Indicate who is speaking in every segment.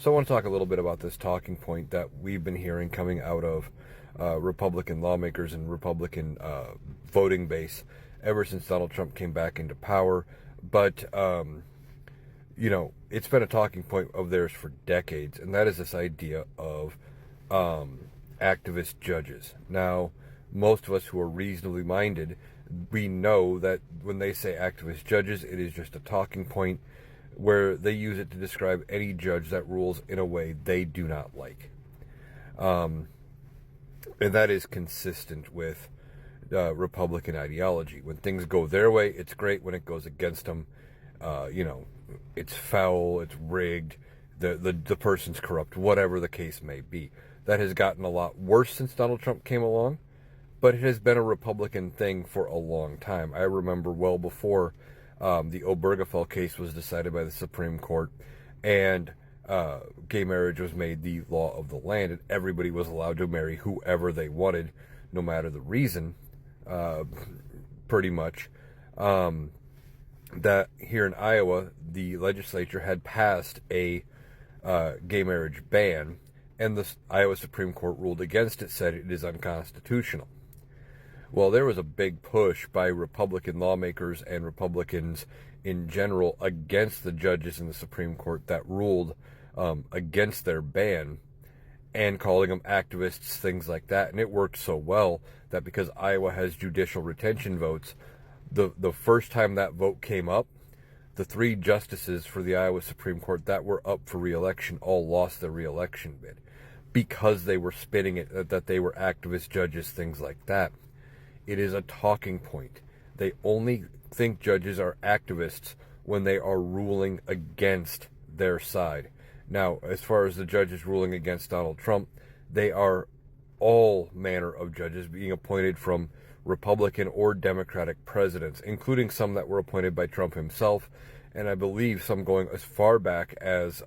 Speaker 1: So I want to talk a little bit about this talking point that we've been hearing coming out of Republican lawmakers and Republican voting base ever since Donald Trump came back into power. But, it's been a talking point of theirs for decades, and that is this idea of activist judges. Now, most of us who are reasonably minded, we know that when they say activist judges, it is just a talking point where they use it to describe any judge that rules in a way they do not like. And that is consistent with Republican ideology. When things go their way, it's great. When it goes against them, it's foul, it's rigged, the person's corrupt, whatever the case may be. That has gotten a lot worse since Donald Trump came along, but it has been a Republican thing for a long time. I remember well before the Obergefell case was decided by the Supreme Court, and gay marriage was made the law of the land, and everybody was allowed to marry whoever they wanted, no matter the reason, pretty much. That here in Iowa, the legislature had passed a gay marriage ban, and the Iowa Supreme Court ruled against it, said it is unconstitutional. Well, there was a big push by Republican lawmakers and Republicans in general against the judges in the Supreme Court that ruled against their ban, and calling them activists, things like that. And it worked so well that because Iowa has judicial retention votes, the first time that vote came up, the 3 justices for the Iowa Supreme Court that were up for re-election all lost their re-election bid because they were spinning it that they were activist judges, things like that. It is a talking point. They only think judges are activists when they are ruling against their side. Now, as far as the judges ruling against Donald Trump, they are all manner of judges being appointed from Republican or Democratic presidents, including some that were appointed by Trump himself, and I believe some going as far back as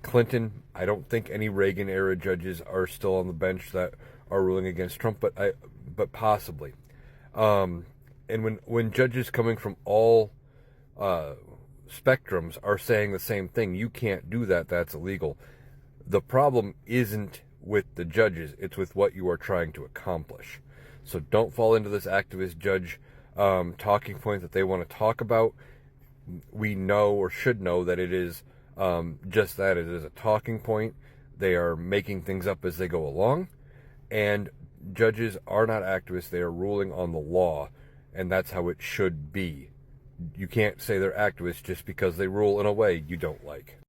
Speaker 1: Clinton. I don't think any Reagan-era judges are still on the bench that are ruling against Trump, but possibly. And when judges coming from all spectrums are saying the same thing, you can't do that, that's illegal. The problem isn't with the judges, it's with what you are trying to accomplish. So don't fall into this activist judge talking point that they want to talk about. We know, or should know, that it is just that. It is a talking point. They are making things up as they go along. And judges are not activists. They are ruling on the law. And that's how it should be. You can't say they're activists just because they rule in a way you don't like.